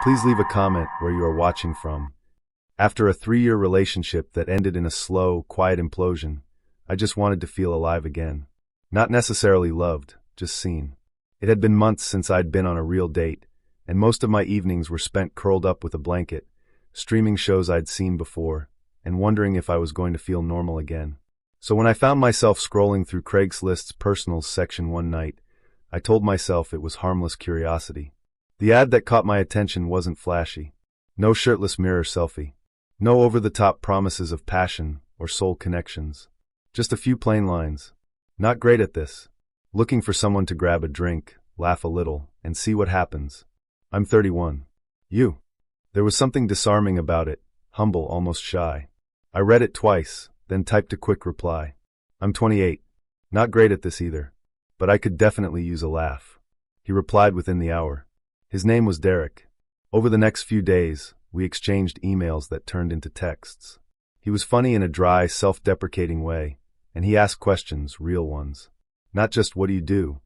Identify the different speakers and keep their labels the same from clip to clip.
Speaker 1: Please leave a comment where you are watching from. After a 3-year relationship that ended in a slow, quiet implosion, I just wanted to feel alive again. Not necessarily loved, just seen. It had been months since I'd been on a real date, and most of my evenings were spent curled up with a blanket, streaming shows I'd seen before, and wondering if I was going to feel normal again. So when I found myself scrolling through Craigslist's personals section one night, I told myself it was harmless curiosity. The ad that caught my attention wasn't flashy. No shirtless mirror selfie. No over-the-top promises of passion or soul connections. Just a few plain lines. Not great at this. Looking for someone to grab a drink, laugh a little, and see what happens. I'm 31. You. There was something disarming about it, humble, almost shy. I read it twice, then typed a quick reply. I'm 28. Not great at this either. But I could definitely use a laugh. He replied within the hour. His name was Derek. Over the next few days, we exchanged emails that turned into texts. He was funny in a dry, self-deprecating way, and he asked questions, real ones. Not just what do you do,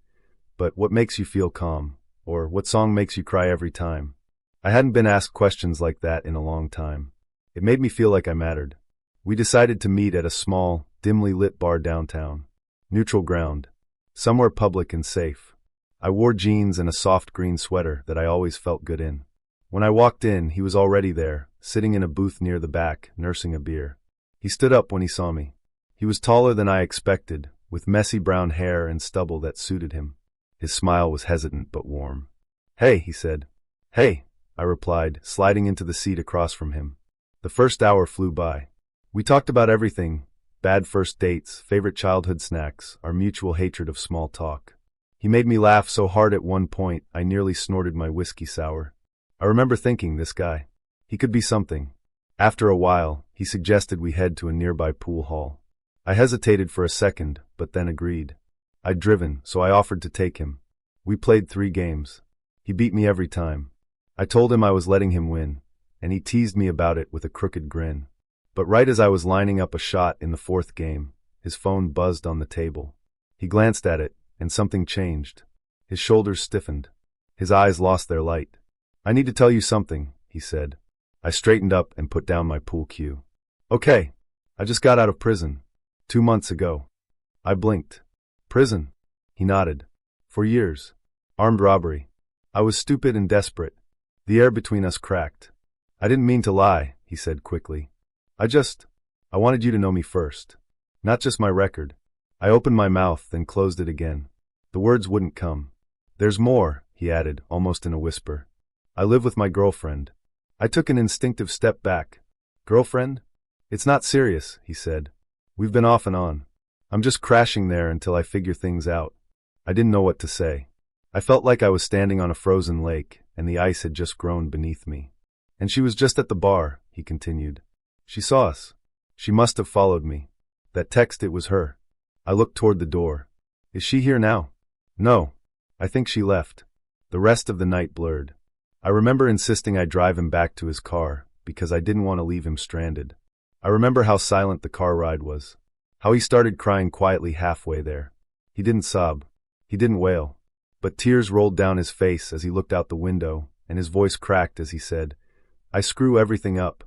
Speaker 1: but what makes you feel calm, or what song makes you cry every time. I hadn't been asked questions like that in a long time. It made me feel like I mattered. We decided to meet at a small, dimly lit bar downtown. Neutral ground. Somewhere public and safe. I wore jeans and a soft green sweater that I always felt good in. When I walked in, he was already there, sitting in a booth near the back, nursing a beer. He stood up when he saw me. He was taller than I expected, with messy brown hair and stubble that suited him. His smile was hesitant but warm. "Hey," he said. "Hey," I replied, sliding into the seat across from him. The first hour flew by. We talked about everything: bad first dates, favorite childhood snacks, our mutual hatred of small talk. He made me laugh so hard at one point I nearly snorted my whiskey sour. I remember thinking, this guy, he could be something. After a while, he suggested we head to a nearby pool hall. I hesitated for a second, but then agreed. I'd driven, so I offered to take him. We played 3 games. He beat me every time. I told him I was letting him win, and he teased me about it with a crooked grin. But right as I was lining up a shot in the 4th game, his phone buzzed on the table. He glanced at it, and something changed. His shoulders stiffened. His eyes lost their light. "I need to tell you something," he said. I straightened up and put down my pool cue. "Okay. I just got out of prison. 2 months ago." I blinked. "Prison?" He nodded. "For years. Armed robbery. I was stupid and desperate." The air between us cracked. "I didn't mean to lie," he said quickly. I wanted you to know me first. Not just my record." I opened my mouth, then closed it again. The words wouldn't come. "There's more," he added, almost in a whisper. "I live with my girlfriend." I took an instinctive step back. "Girlfriend?" "It's not serious," he said. "We've been off and on. I'm just crashing there until I figure things out." I didn't know what to say. I felt like I was standing on a frozen lake, and the ice had just grown beneath me. "And she was just at the bar," he continued. "She saw us. She must have followed me. That text, it was her." I looked toward the door. "Is she here now?" "No. I think she left." The rest of the night blurred. I remember insisting I drive him back to his car, because I didn't want to leave him stranded. I remember how silent the car ride was. How he started crying quietly halfway there. He didn't sob. He didn't wail. But tears rolled down his face as he looked out the window, and his voice cracked as he said, "I screw everything up."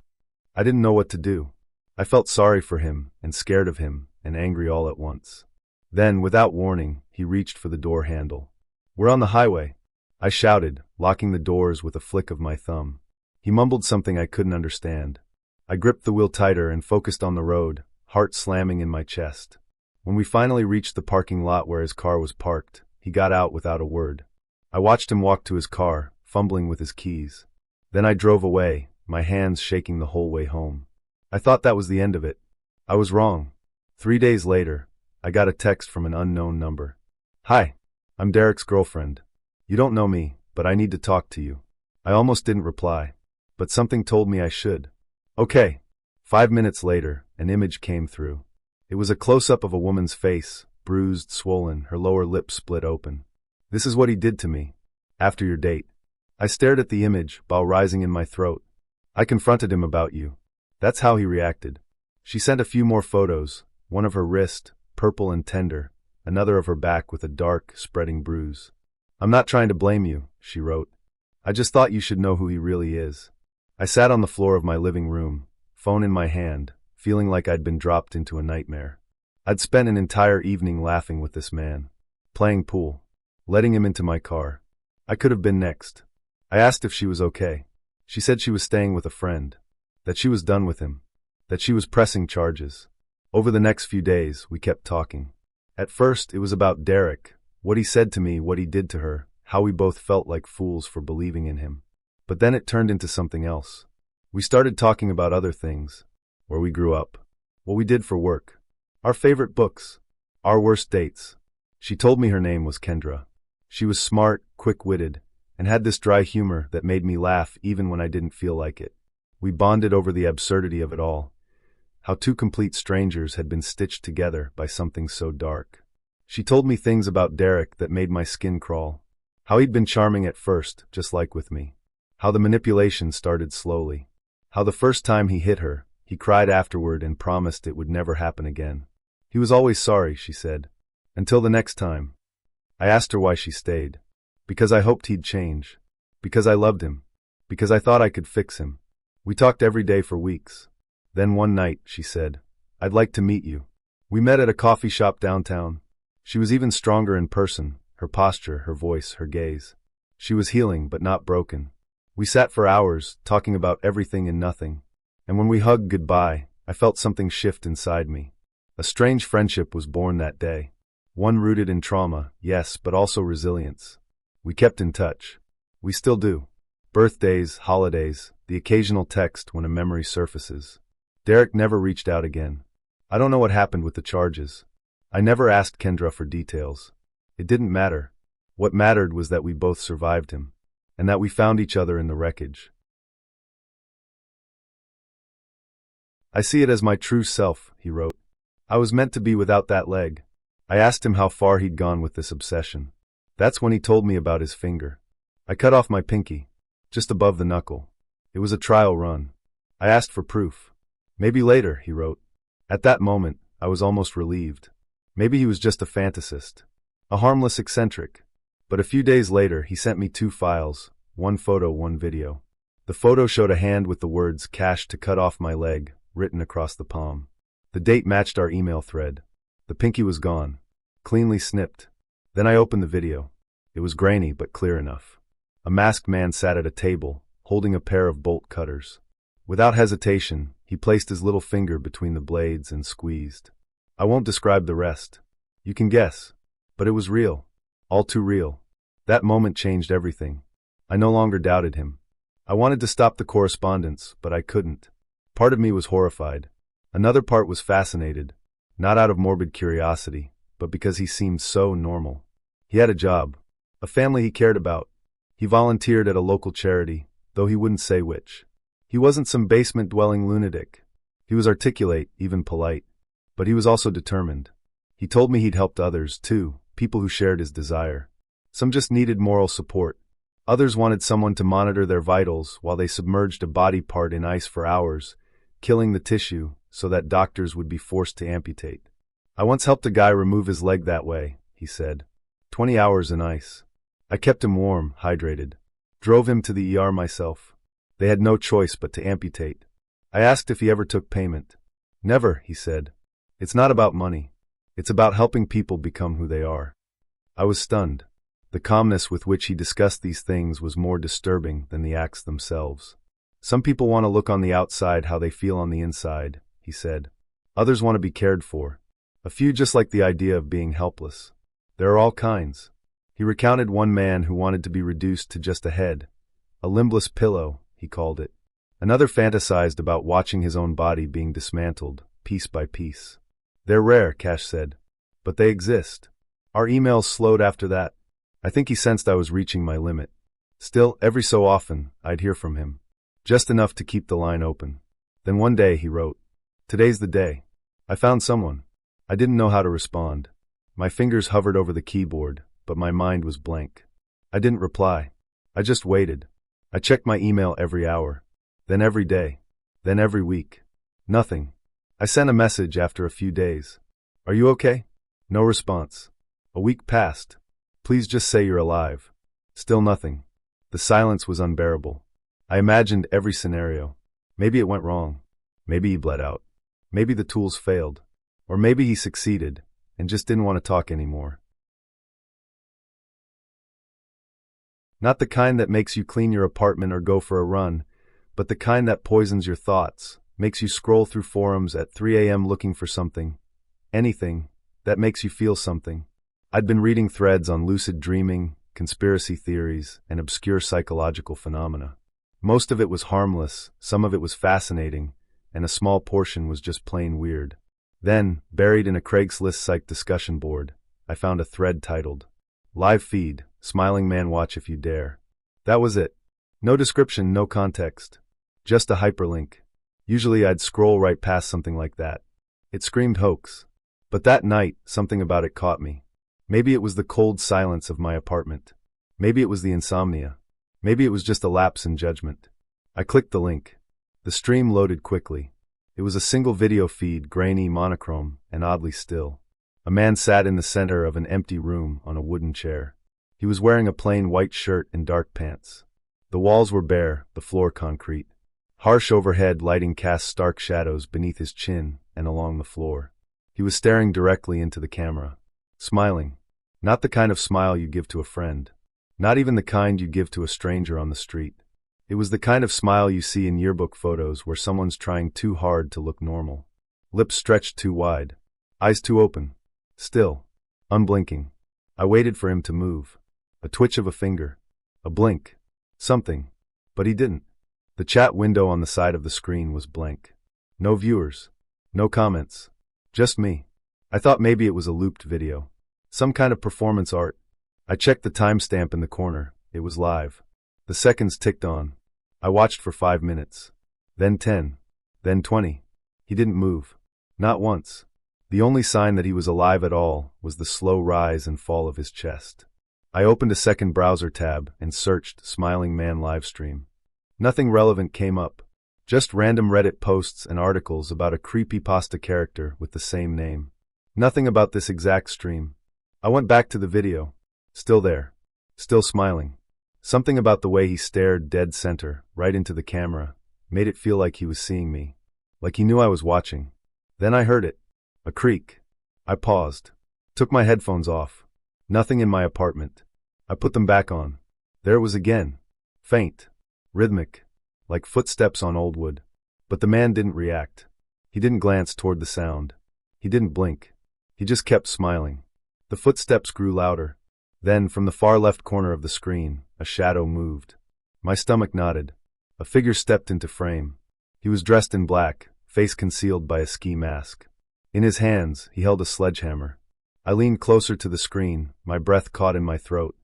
Speaker 1: I didn't know what to do. I felt sorry for him, and scared of him, and angry all at once. Then, without warning, he reached for the door handle. "We're on the highway," I shouted, locking the doors with a flick of my thumb. He mumbled something I couldn't understand. I gripped the wheel tighter and focused on the road, heart slamming in my chest. When we finally reached the parking lot where his car was parked, he got out without a word. I watched him walk to his car, fumbling with his keys. Then I drove away, my hands shaking the whole way home. I thought that was the end of it. I was wrong. 3 days later, I got a text from an unknown number. "Hi, I'm Derek's girlfriend. You don't know me, but I need to talk to you." I almost didn't reply, but something told me I should. "Okay." 5 minutes later, an image came through. It was a close-up of a woman's face, bruised, swollen, her lower lip split open. "This is what he did to me. After your date." I stared at the image, bile rising in my throat. "I confronted him about you." That's how he reacted. She sent a few more photos, one of her wrist, purple and tender, another of her back with a dark, spreading bruise. "I'm not trying to blame you," she wrote. I just thought you should know who he really is. I sat on the floor of my living room, phone in my hand, feeling like I'd been dropped into a nightmare. I'd spent an entire evening laughing with this man, playing pool, letting him into my car. I could have been next. I asked if she was okay. She said she was staying with a friend, that she was done with him, that she was pressing charges. Over the next few days, we kept talking. At first, it was about Derek, what he said to me, what he did to her, how we both felt like fools for believing in him. But then it turned into something else. We started talking about other things, where we grew up, what we did for work, our favorite books, our worst dates. She told me her name was Kendra. She was smart, quick-witted, and had this dry humor that made me laugh even when I didn't feel like it. We bonded over the absurdity of it all, how two complete strangers had been stitched together by something so dark. She told me things about Derek that made my skin crawl, how he'd been charming at first, just like with me, how the manipulation started slowly, how the first time he hit her, he cried afterward and promised it would never happen again. He was always sorry, she said. Until the next time. I asked her why she stayed. Because I hoped he'd change. Because I loved him. Because I thought I could fix him. We talked every day for weeks. Then one night, she said, "I'd like to meet you." We met at a coffee shop downtown. She was even stronger in person, her posture, her voice, her gaze. She was healing but not broken. We sat for hours, talking about everything and nothing. And when we hugged goodbye, I felt something shift inside me. A strange friendship was born that day. One rooted in trauma, yes, but also resilience. We kept in touch. We still do. Birthdays, holidays, the occasional text when a memory surfaces. Derek never reached out again. I don't know what happened with the charges. I never asked Kendra for details. It didn't matter. What mattered was that we both survived him, and that we found each other in the wreckage. "I see it as my true self," he wrote. "I was meant to be without that leg." I asked him how far he'd gone with this obsession. That's when he told me about his finger. "I cut off my pinky, just above the knuckle. It was a trial run. I asked for proof." "Maybe later," he wrote. At that moment, I was almost relieved. Maybe he was just a fantasist, a harmless eccentric. But a few days later, he sent me 2 files, 1 photo, 1 video. The photo showed a hand with the words "cash to cut off my leg" written across the palm. The date matched our email thread. The pinky was gone, cleanly snipped. Then I opened the video. It was grainy but clear enough. A masked man sat at a table, holding a pair of bolt cutters. Without hesitation, he placed his little finger between the blades and squeezed. I won't describe the rest. You can guess. But it was real. All too real. That moment changed everything. I no longer doubted him. I wanted to stop the correspondence, but I couldn't. Part of me was horrified. Another part was fascinated, not out of morbid curiosity, but because he seemed so normal. He had a job, a family he cared about. He volunteered at a local charity, though he wouldn't say which. He wasn't some basement-dwelling lunatic. He was articulate, even polite. But he was also determined. He told me he'd helped others, too, people who shared his desire. Some just needed moral support. Others wanted someone to monitor their vitals while they submerged a body part in ice for hours, killing the tissue so that doctors would be forced to amputate. "I once helped a guy remove his leg that way," he said. 20 hours in ice. I kept him warm, hydrated. Drove him to the ER myself. They had no choice but to amputate. I asked if he ever took payment. "Never," he said. "It's not about money. It's about helping people become who they are." I was stunned. The calmness with which he discussed these things was more disturbing than the acts themselves. "Some people want to look on the outside how they feel on the inside," he said. "Others want to be cared for. A few just like the idea of being helpless. There are all kinds." He recounted one man who wanted to be reduced to just a head. A limbless pillow, he called it. Another fantasized about watching his own body being dismantled, piece by piece. "They're rare," Cash said. "But they exist." Our emails slowed after that. I think he sensed I was reaching my limit. Still, every so often, I'd hear from him. Just enough to keep the line open. Then one day he wrote, "Today's the day. I found someone." I didn't know how to respond. My fingers hovered over the keyboard, but my mind was blank. I didn't reply. I just waited. I checked my email every hour. Then every day. Then every week. Nothing. I sent a message after a few days. "Are you okay?" No response. A week passed. "Please just say you're alive." Still nothing. The silence was unbearable. I imagined every scenario. Maybe it went wrong. Maybe he bled out. Maybe the tools failed. Or maybe he succeeded and just didn't want to talk anymore. Not the kind that makes you clean your apartment or go for a run, but the kind that poisons your thoughts, makes you scroll through forums at 3 a.m. looking for something, anything, that makes you feel something. I'd been reading threads on lucid dreaming, conspiracy theories, and obscure psychological phenomena. Most of it was harmless, some of it was fascinating, and a small portion was just plain weird. Then, buried in a Craigslist psych discussion board, I found a thread titled, "Live Feed, Smiling Man Watch If You Dare." That was it. No description, no context. Just a hyperlink. Usually I'd scroll right past something like that. It screamed hoax. But that night, something about it caught me. Maybe it was the cold silence of my apartment. Maybe it was the insomnia. Maybe it was just a lapse in judgment. I clicked the link. The stream loaded quickly. It was a single video feed, grainy, monochrome, and oddly still. A man sat in the center of an empty room on a wooden chair. He was wearing a plain white shirt and dark pants. The walls were bare, the floor concrete. Harsh overhead lighting cast stark shadows beneath his chin and along the floor. He was staring directly into the camera. Smiling. Not the kind of smile you give to a friend. Not even the kind you give to a stranger on the street. It was the kind of smile you see in yearbook photos where someone's trying too hard to look normal. Lips stretched too wide. Eyes too open. Still. Unblinking. I waited for him to move. A twitch of a finger. A blink. Something. But he didn't. The chat window on the side of the screen was blank. No viewers. No comments. Just me. I thought maybe it was a looped video. Some kind of performance art. I checked the timestamp in the corner. It was live. The seconds ticked on. I watched for 5 minutes. Then 10. Then 20. He didn't move. Not once. The only sign that he was alive at all was the slow rise and fall of his chest. I opened a second browser tab and searched Smiling Man Livestream. Nothing relevant came up. Just random Reddit posts and articles about a creepypasta character with the same name. Nothing about this exact stream. I went back to the video. Still there. Still smiling. Something about the way he stared dead center, right into the camera, made it feel like he was seeing me. Like he knew I was watching. Then I heard it. A creak. I paused. Took my headphones off. Nothing in my apartment. I put them back on. There it was again. Faint. Rhythmic. Like footsteps on old wood. But the man didn't react. He didn't glance toward the sound. He didn't blink. He just kept smiling. The footsteps grew louder. Then, from the far left corner of the screen, a shadow moved. My stomach knotted. A figure stepped into frame. He was dressed in black, face concealed by a ski mask. In his hands, he held a sledgehammer. I leaned closer to the screen, my breath caught in my throat.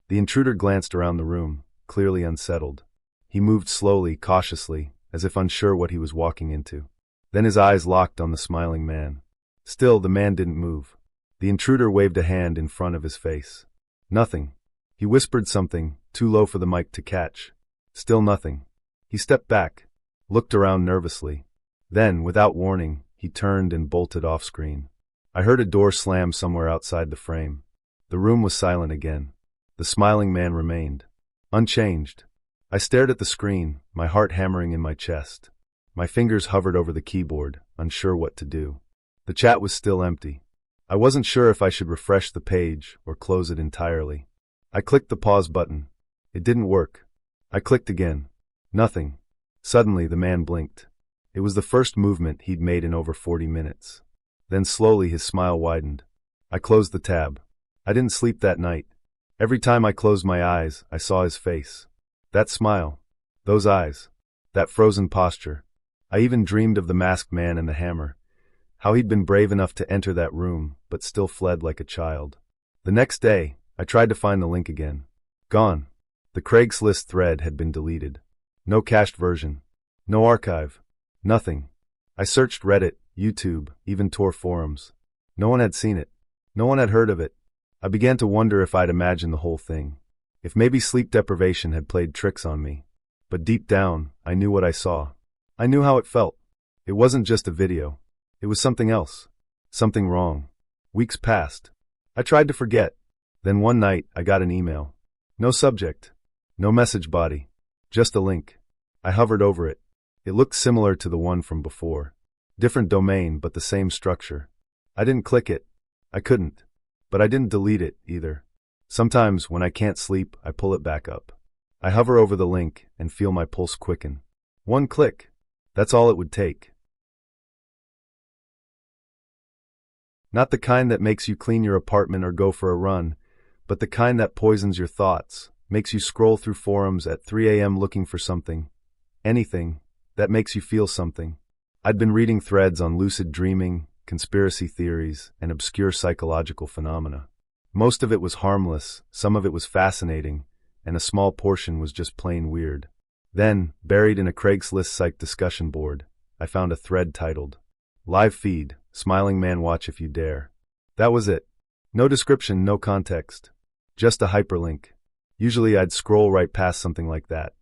Speaker 1: The intruder glanced around the room, clearly unsettled. He moved slowly, cautiously, as if unsure what he was walking into. Then his eyes locked on the smiling man. Still, the man didn't move. The intruder waved a hand in front of his face. Nothing. He whispered something, too low for the mic to catch. Still nothing. He stepped back, looked around nervously. Then, without warning, he turned and bolted off screen. I heard a door slam somewhere outside the frame. The room was silent again. The smiling man remained. Unchanged. I stared at the screen, my heart hammering in my chest. My fingers hovered over the keyboard, unsure what to do. The chat was still empty. I wasn't sure if I should refresh the page or close it entirely. I clicked the pause button. It didn't work. I clicked again. Nothing. Suddenly, the man blinked. It was the first movement he'd made in over 40 minutes. Then slowly his smile widened. I closed the tab. I didn't sleep that night. Every time I closed my eyes, I saw his face. That smile. Those eyes. That frozen posture. I even dreamed of the masked man and the hammer. How he'd been brave enough to enter that room, but still fled like a child. The next day, I tried to find the link again. Gone. The Craigslist thread had been deleted. No cached version. No archive. Nothing. I searched Reddit, YouTube, even Tor forums. No one had seen it. No one had heard of it. I began to wonder if I'd imagined the whole thing. If maybe sleep deprivation had played tricks on me. But deep down, I knew what I saw. I knew how it felt. It wasn't just a video. It was something else. Something wrong. Weeks passed. I tried to forget. Then one night, I got an email. No subject. No message body. Just a link. I hovered over it. It looked similar to the one from before. Different domain, but the same structure. I didn't click it. I couldn't. But I didn't delete it, either. Sometimes, when I can't sleep, I pull it back up. I hover over the link and feel my pulse quicken. One click. That's all it would take. Not the kind that makes you clean your apartment or go for a run, but the kind that poisons your thoughts, makes you scroll through forums at 3 a.m. looking for something. Anything that makes you feel something. I'd been reading threads on lucid dreaming, conspiracy theories, and obscure psychological phenomena. Most of it was harmless, some of it was fascinating, and a small portion was just plain weird. Then, buried in a Craigslist site discussion board, I found a thread titled, "Live Feed, Smiling Man Watch If You Dare." That was it. No description, no context. Just a hyperlink. Usually I'd scroll right past something like that.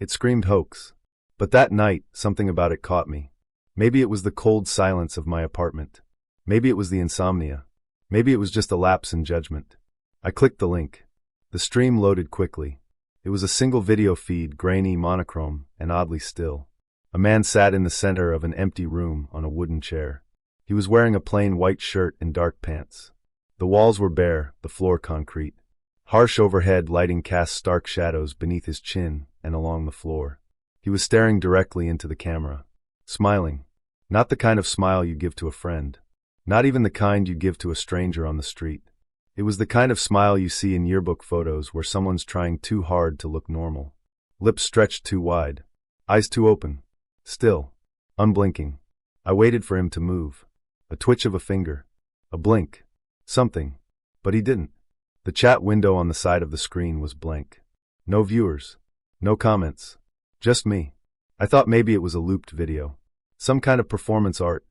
Speaker 1: It screamed hoax. But that night, something about it caught me. Maybe it was the cold silence of my apartment. Maybe it was the insomnia. Maybe it was just a lapse in judgment. I clicked the link. The stream loaded quickly. It was a single video feed, grainy, monochrome, and oddly still. A man sat in the center of an empty room on a wooden chair. He was wearing a plain white shirt and dark pants. The walls were bare, the floor concrete. Harsh overhead lighting cast stark shadows beneath his chin and along the floor. He was staring directly into the camera. Smiling. Not the kind of smile you give to a friend. Not even the kind you give to a stranger on the street. It was the kind of smile you see in yearbook photos where someone's trying too hard to look normal. Lips stretched too wide. Eyes too open. Still. Unblinking. I waited for him to move. A twitch of a finger. A blink. Something. But he didn't. The chat window on the side of the screen was blank. No viewers. No comments. Just me. I thought maybe it was a looped video. Some kind of performance art.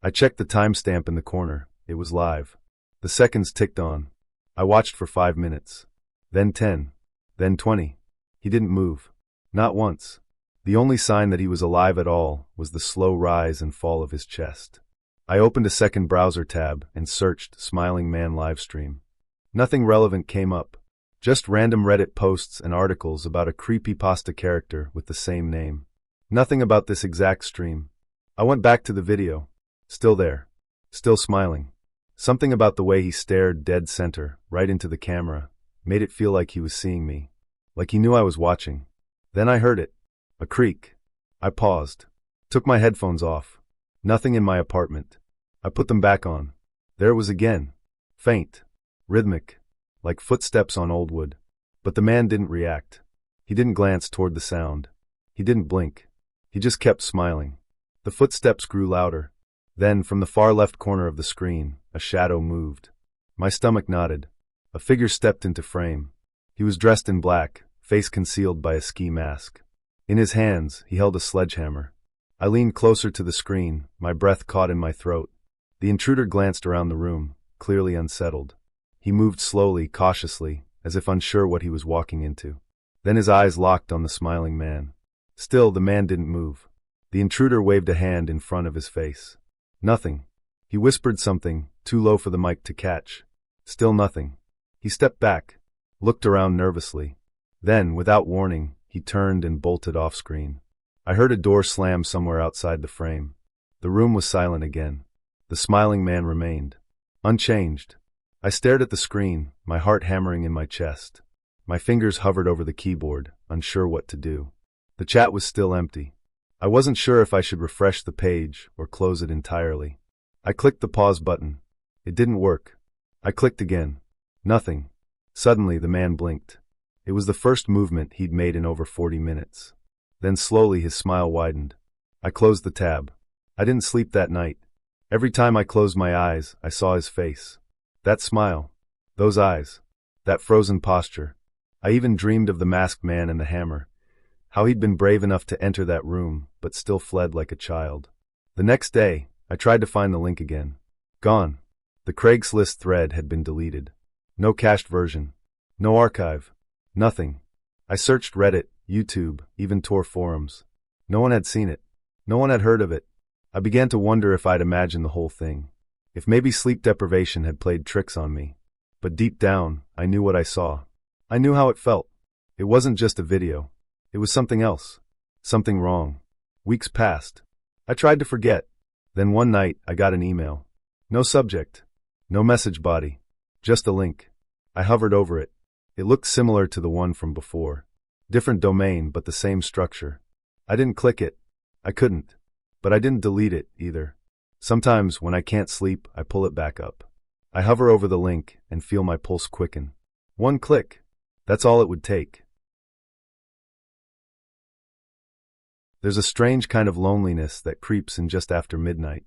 Speaker 1: I checked the timestamp in the corner. It was live. The seconds ticked on. I watched for 5 minutes. Then 10. Then 20. He didn't move. Not once. The only sign that he was alive at all was the slow rise and fall of his chest. I opened a second browser tab and searched Smiling Man Livestream. Nothing relevant came up. Just random Reddit posts and articles about a creepypasta character with the same name. Nothing about this exact stream. I went back to the video. Still there. Still smiling. Something about the way he stared dead center, right into the camera, made it feel like he was seeing me. Like he knew I was watching. Then I heard it. A creak. I paused. Took my headphones off. Nothing in my apartment. I put them back on. There it was again. Faint. Rhythmic. Like footsteps on old wood. But the man didn't react. He didn't glance toward the sound. He didn't blink. He just kept smiling. The footsteps grew louder. Then, from the far left corner of the screen, a shadow moved. My stomach knotted. A figure stepped into frame. He was dressed in black, face concealed by a ski mask. In his hands, he held a sledgehammer. I leaned closer to the screen, my breath caught in my throat. The intruder glanced around the room, clearly unsettled. He moved slowly, cautiously, as if unsure what he was walking into. Then his eyes locked on the smiling man. Still, the man didn't move. The intruder waved a hand in front of his face. Nothing. He whispered something, too low for the mic to catch. Still nothing. He stepped back, looked around nervously. Then, without warning, he turned and bolted off screen. I heard a door slam somewhere outside the frame. The room was silent again. The smiling man remained. Unchanged. I stared at the screen, my heart hammering in my chest. My fingers hovered over the keyboard, unsure what to do. The chat was still empty. I wasn't sure if I should refresh the page or close it entirely. I clicked the pause button. It didn't work. I clicked again. Nothing. Suddenly, the man blinked. It was the first movement he'd made in over 40 minutes. Then slowly his smile widened. I closed the tab. I didn't sleep that night. Every time I closed my eyes, I saw his face. That smile. Those eyes. That frozen posture. I even dreamed of the masked man and the hammer. How he'd been brave enough to enter that room, but still fled like a child. The next day, I tried to find the link again. Gone. The Craigslist thread had been deleted. No cached version. No archive. Nothing. I searched Reddit, YouTube, even Tor forums. No one had seen it. No one had heard of it. I began to wonder if I'd imagined the whole thing. If maybe sleep deprivation had played tricks on me. But deep down, I knew what I saw. I knew how it felt. It wasn't just a video. It was something else. Something wrong. Weeks passed. I tried to forget. Then one night, I got an email. No subject. No message body. Just a link. I hovered over it. It looked similar to the one from before. Different domain, but the same structure. I didn't click it. I couldn't. But I didn't delete it, either. Sometimes, when I can't sleep, I pull it back up. I hover over the link and feel my pulse quicken. One click. That's all it would take. There's a strange kind of loneliness that creeps in just after midnight.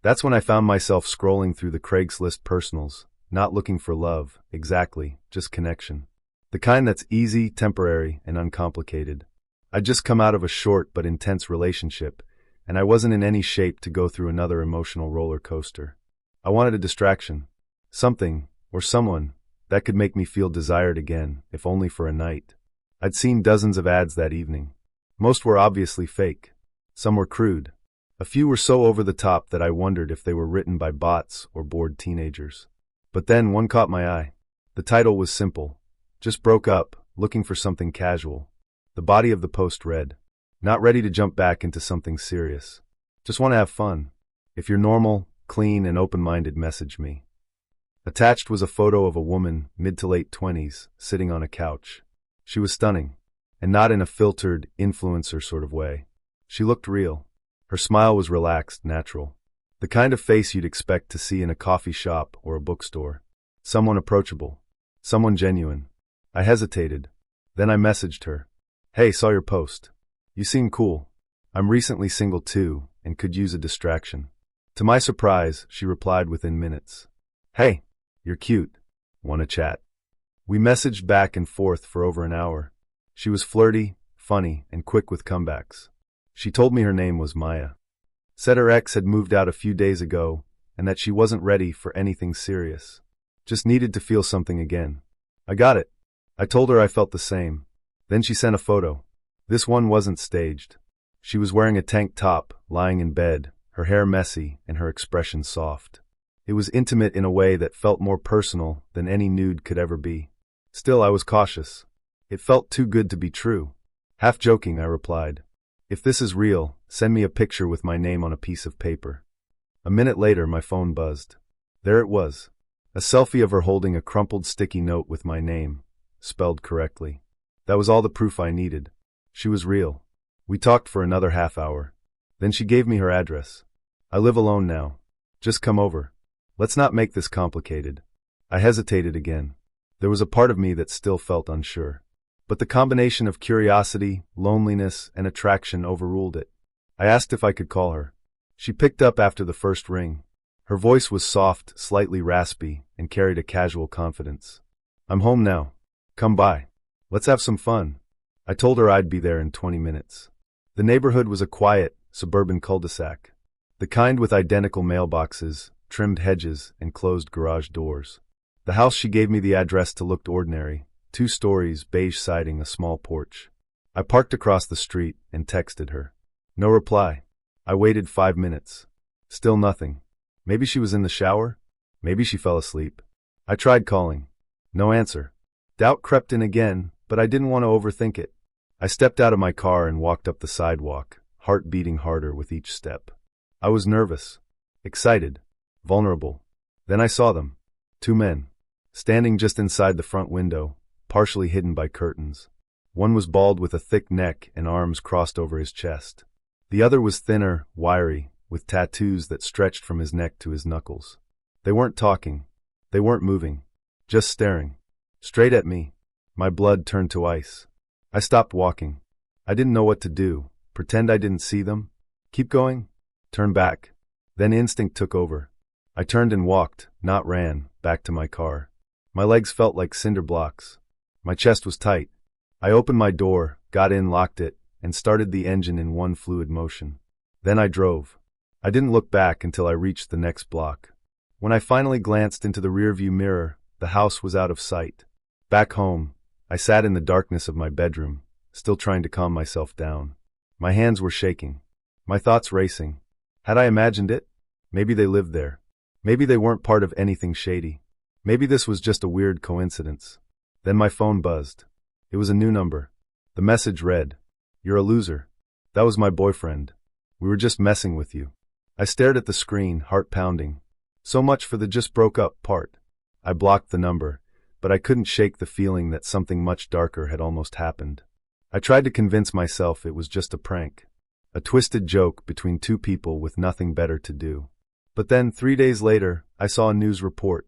Speaker 1: That's when I found myself scrolling through the Craigslist personals, not looking for love, exactly, just connection. The kind that's easy, temporary, and uncomplicated. I'd just come out of a short but intense relationship, and I wasn't in any shape to go through another emotional roller coaster. I wanted a distraction. Something, or someone, that could make me feel desired again, if only for a night. I'd seen dozens of ads that evening. Most were obviously fake. Some were crude. A few were so over the top that I wondered if they were written by bots or bored teenagers. But then one caught my eye. The title was simple. Just broke up, looking for something casual. The body of the post read, "Not ready to jump back into something serious. Just want to have fun. If you're normal, clean, and open-minded, message me." Attached was a photo of a woman, mid to late 20s, sitting on a couch. She was stunning, and not in a filtered, influencer sort of way. She looked real. Her smile was relaxed, natural. The kind of face you'd expect to see in a coffee shop or a bookstore. Someone approachable. Someone genuine. I hesitated. Then I messaged her. "Hey, saw your post. You seem cool. I'm recently single too, and could use a distraction." To my surprise, she replied within minutes. "Hey, you're cute. Wanna chat?" We messaged back and forth for over an hour. She was flirty, funny, and quick with comebacks. She told me her name was Maya. Said her ex had moved out a few days ago, and that she wasn't ready for anything serious. Just needed to feel something again. I got it. I told her I felt the same. Then she sent a photo. This one wasn't staged. She was wearing a tank top, lying in bed, her hair messy, and her expression soft. It was intimate in a way that felt more personal than any nude could ever be. Still, I was cautious. It felt too good to be true. Half joking, I replied, "If this is real, send me a picture with my name on a piece of paper." A minute later, my phone buzzed. There it was. A selfie of her holding a crumpled sticky note with my name, spelled correctly. That was all the proof I needed. She was real. We talked for another half hour. Then she gave me her address. "I live alone now. Just come over. Let's not make this complicated." I hesitated again. There was a part of me that still felt unsure. But the combination of curiosity, loneliness, and attraction overruled it. I asked if I could call her. She picked up after the first ring. Her voice was soft, slightly raspy, and carried a casual confidence. "I'm home now. Come by. Let's have some fun." I told her I'd be there in 20 minutes. The neighborhood was a quiet, suburban cul-de-sac. The kind with identical mailboxes, trimmed hedges, and closed garage doors. The house she gave me the address to looked ordinary. 2 stories, beige siding, a small porch. I parked across the street and texted her. No reply. I waited 5 minutes. Still nothing. Maybe she was in the shower? Maybe she fell asleep. I tried calling. No answer. Doubt crept in again, but I didn't want to overthink it. I stepped out of my car and walked up the sidewalk, heart beating harder with each step. I was nervous, excited, vulnerable. Then I saw them. 2 men. Standing just inside the front window, partially hidden by curtains. One was bald with a thick neck and arms crossed over his chest. The other was thinner, wiry, with tattoos that stretched from his neck to his knuckles. They weren't talking. They weren't moving. Just staring. Straight at me. My blood turned to ice. I stopped walking. I didn't know what to do. Pretend I didn't see them? Keep going? Turn back? Then instinct took over. I turned and walked, not ran, back to my car. My legs felt like cinder blocks. My chest was tight. I opened my door, got in, locked it, and started the engine in one fluid motion. Then I drove. I didn't look back until I reached the next block. When I finally glanced into the rearview mirror, the house was out of sight. Back home, I sat in the darkness of my bedroom, still trying to calm myself down. My hands were shaking. My thoughts racing. Had I imagined it? Maybe they lived there. Maybe they weren't part of anything shady. Maybe this was just a weird coincidence. Then my phone buzzed. It was a new number. The message read, "You're a loser. That was my boyfriend. We were just messing with you." I stared at the screen, heart pounding. So much for the just broke up part. I blocked the number, but I couldn't shake the feeling that something much darker had almost happened. I tried to convince myself it was just a prank, a twisted joke between two people with nothing better to do. But then, 3 days later, I saw a news report.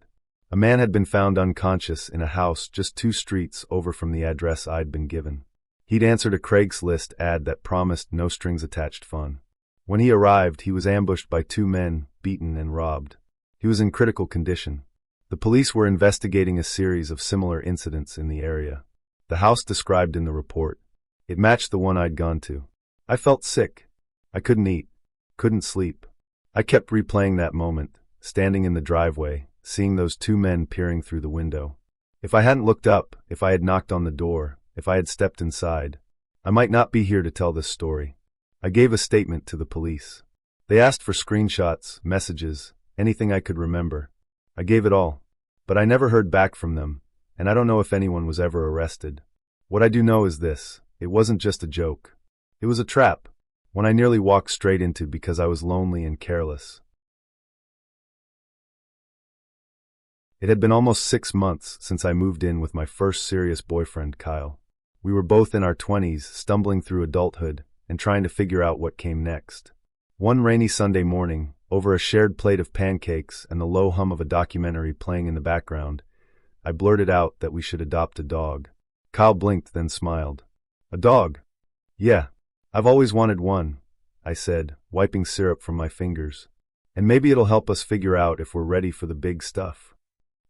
Speaker 1: A man had been found unconscious in a house just 2 streets over from the address I'd been given. He'd answered a Craigslist ad that promised no strings attached fun. When he arrived, he was ambushed by 2 men, beaten and robbed. He was in critical condition. The police were investigating a series of similar incidents in the area. The house described in the report, it matched the one I'd gone to. I felt sick. I couldn't eat, couldn't sleep. I kept replaying that moment, standing in the driveway, seeing those 2 men peering through the window. If I hadn't looked up, if I had knocked on the door, if I had stepped inside, I might not be here to tell this story. I gave a statement to the police. They asked for screenshots, messages, anything I could remember. I gave it all. But I never heard back from them, and I don't know if anyone was ever arrested. What I do know is this: it wasn't just a joke. It was a trap, one I nearly walked straight into because I was lonely and careless. It had been almost 6 months since I moved in with my first serious boyfriend, Kyle. We were both in our 20s, stumbling through adulthood and trying to figure out what came next. One rainy Sunday morning, over a shared plate of pancakes and the low hum of a documentary playing in the background, I blurted out that we should adopt a dog. Kyle blinked, then smiled. "A dog?" "Yeah, I've always wanted one," I said, wiping syrup from my fingers. "And maybe it'll help us figure out if we're ready for the big stuff."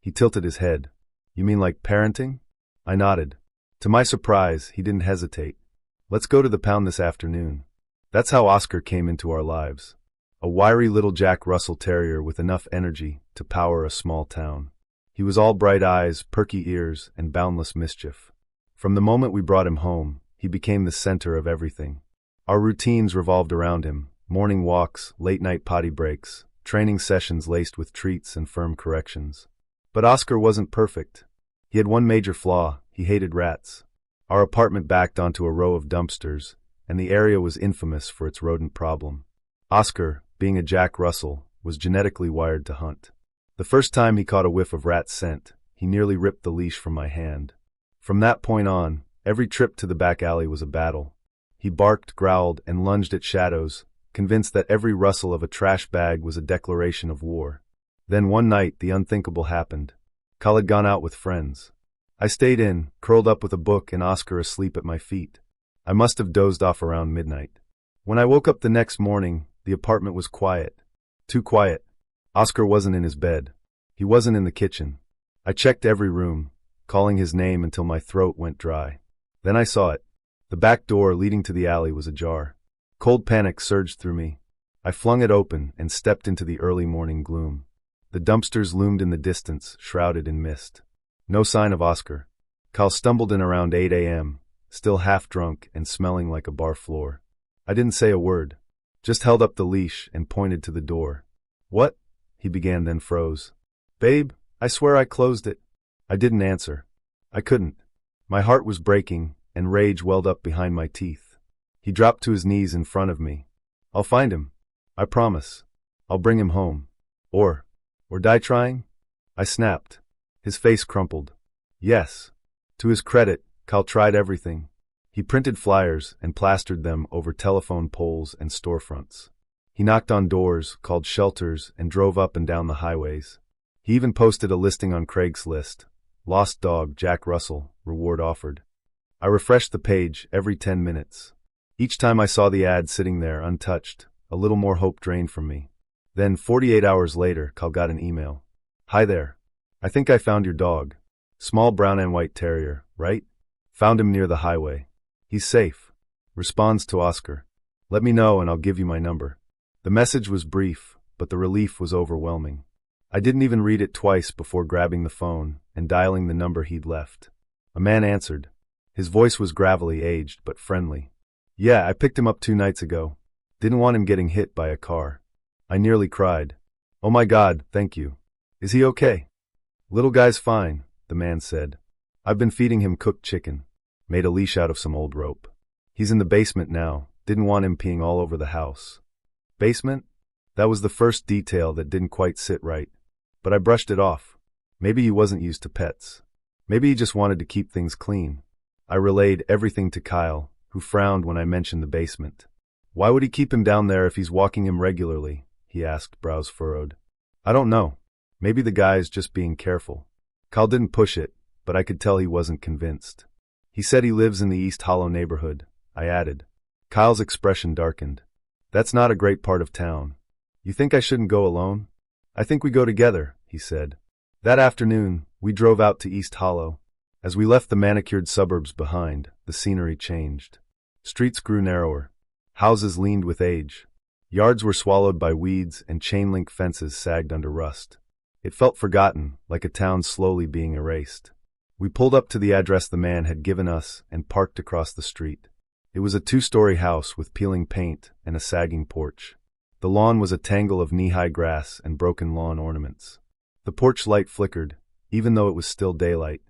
Speaker 1: He tilted his head. "You mean like parenting?" I nodded. To my surprise, he didn't hesitate. "Let's go to the pound this afternoon." That's how Oscar came into our lives. A wiry little Jack Russell Terrier with enough energy to power a small town. He was all bright eyes, perky ears, and boundless mischief. From the moment we brought him home, he became the center of everything. Our routines revolved around him: morning walks, late-night potty breaks, training sessions laced with treats and firm corrections. But Oscar wasn't perfect. He had one major flaw: he hated rats. Our apartment backed onto a row of dumpsters, and the area was infamous for its rodent problem. Oscar, being a Jack Russell, was genetically wired to hunt. The first time he caught a whiff of rat scent, he nearly ripped the leash from my hand. From that point on, every trip to the back alley was a battle. He barked, growled, and lunged at shadows, convinced that every rustle of a trash bag was a declaration of war. Then one night, the unthinkable happened. Kyle had gone out with friends. I stayed in, curled up with a book and Oscar asleep at my feet. I must have dozed off around midnight. When I woke up the next morning, the apartment was quiet. Too quiet. Oscar wasn't in his bed. He wasn't in the kitchen. I checked every room, calling his name until my throat went dry. Then I saw it. The back door leading to the alley was ajar. Cold panic surged through me. I flung it open and stepped into the early morning gloom. The dumpsters loomed in the distance, shrouded in mist. No sign of Oscar. Kyle stumbled in around 8 a.m., still half drunk and smelling like a bar floor. I didn't say a word, just held up the leash and pointed to the door. "What?" he began, then froze. "Babe, I swear I closed it." I didn't answer. I couldn't. My heart was breaking, and rage welled up behind my teeth. He dropped to his knees in front of me. "I'll find him. I promise. I'll bring him home. Or die trying?" I snapped. His face crumpled. Yes. To his credit, Kyle tried everything. He printed flyers and plastered them over telephone poles and storefronts. He knocked on doors, called shelters, and drove up and down the highways. He even posted a listing on Craigslist. "Lost dog, Jack Russell, reward offered." I refreshed the page every 10 minutes. Each time I saw the ad sitting there untouched, a little more hope drained from me. Then, 48 hours later, Kyle got an email. "Hi there. I think I found your dog. Small brown and white terrier, right? Found him near the highway. He's safe. Responds to Oscar. Let me know and I'll give you my number." The message was brief, but the relief was overwhelming. I didn't even read it twice before grabbing the phone and dialing the number he'd left. A man answered. His voice was gravelly, aged, but friendly. "Yeah, I picked him up 2 nights ago. Didn't want him getting hit by a car." I nearly cried. "Oh my God, thank you. Is he okay?" "Little guy's fine," the man said. "I've been feeding him cooked chicken." made a leash out of some old rope. He's in the basement now, didn't want him peeing all over the house. Basement? That was the first detail that didn't quite sit right. But I brushed it off. Maybe he wasn't used to pets. Maybe he just wanted to keep things clean. I relayed everything to Kyle, who frowned when I mentioned the basement. Why would he keep him down there if he's walking him regularly? He asked, brows furrowed. I don't know. Maybe the guy's just being careful. Kyle didn't push it, but I could tell he wasn't convinced. He said he lives in the East Hollow neighborhood, I added. Kyle's expression darkened. That's not a great part of town. You think I shouldn't go alone? I think we go together, he said. That afternoon, we drove out to East Hollow. As we left the manicured suburbs behind, the scenery changed. Streets grew narrower. Houses leaned with age. Yards were swallowed by weeds and chain-link fences sagged under rust. It felt forgotten, like a town slowly being erased. We pulled up to the address the man had given us and parked across the street. It was a 2-story house with peeling paint and a sagging porch. The lawn was a tangle of knee-high grass and broken lawn ornaments. The porch light flickered, even though it was still daylight.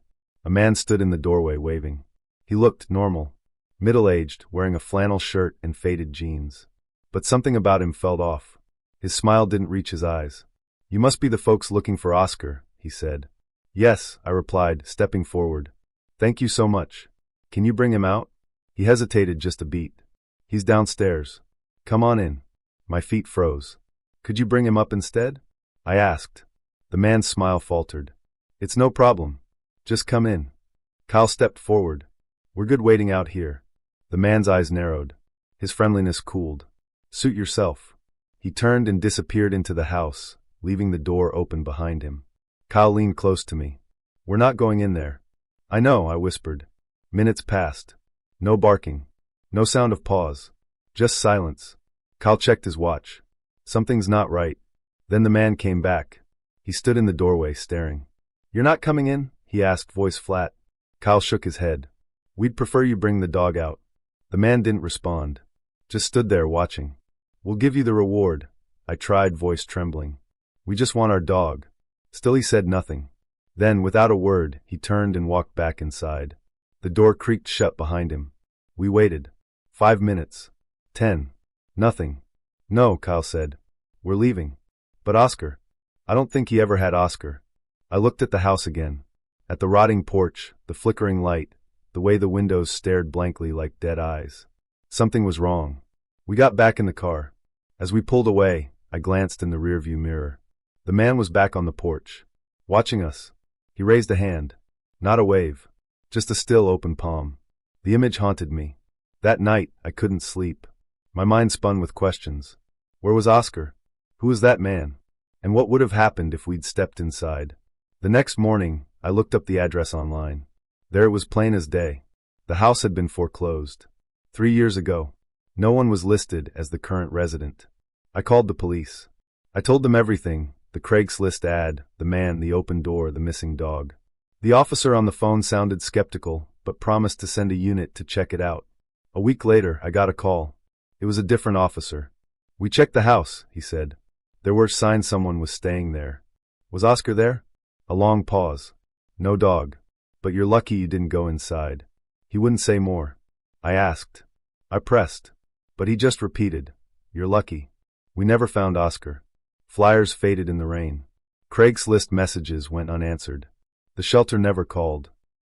Speaker 1: A man stood in the doorway waving. He looked normal, middle-aged, wearing a flannel shirt and faded jeans. But something about him felt off. His smile didn't reach his eyes. You must be the folks looking for Oscar, he said. Yes, I replied, stepping forward. Thank you so much. Can you bring him out? He hesitated just a beat. He's downstairs. Come on in. My feet froze. Could you bring him up instead? I asked. The man's smile faltered. It's no problem. Just come in. Kyle stepped forward. We're good waiting out here. The man's eyes narrowed. His friendliness cooled. Suit yourself. He turned and disappeared into the house, leaving the door open behind him. Kyle leaned close to me. We're not going in there. I know, I whispered. Minutes passed. No barking. No sound of paws. Just silence. Kyle checked his watch. Something's not right. Then the man came back. He stood in the doorway, staring. You're not coming in? He asked, voice flat. Kyle shook his head. We'd prefer you bring the dog out. The man didn't respond. Just stood there, watching. We'll give you the reward. I tried, voice trembling. We just want our dog. Still he said nothing. Then, without a word, he turned and walked back inside. The door creaked shut behind him. We waited. 5 minutes. 10. Nothing. No, Kyle said. We're leaving. But Oscar. I don't think he ever had Oscar. I looked at the house again. At the rotting porch, the flickering light, the way the windows stared blankly like dead eyes. Something was wrong. We got back in the car. As we pulled away, I glanced in the rearview mirror. The man was back on the porch, watching us. He raised a hand. Not a wave. Just a still open palm. The image haunted me. That night, I couldn't sleep. My mind spun with questions. Where was Oscar? Who was that man? And what would have happened if we'd stepped inside? The next morning, I looked up the address online. There it was, plain as day. The house had been foreclosed. 3 years ago. No one was listed as the current resident. I called the police. I told them everything, the Craigslist ad, the man, the open door, the missing dog. The officer on the phone sounded skeptical, but promised to send a unit to check it out. A week later, I got a call. It was a different officer. We checked the house, he said. There were signs someone was staying there. Was Oscar there? A long pause. No dog. But you're lucky you didn't go inside. He wouldn't say more. I asked. I pressed. But he just repeated, you're lucky. We never found Oscar. Flyers faded in the rain. Craigslist messages went unanswered. The shelter never called.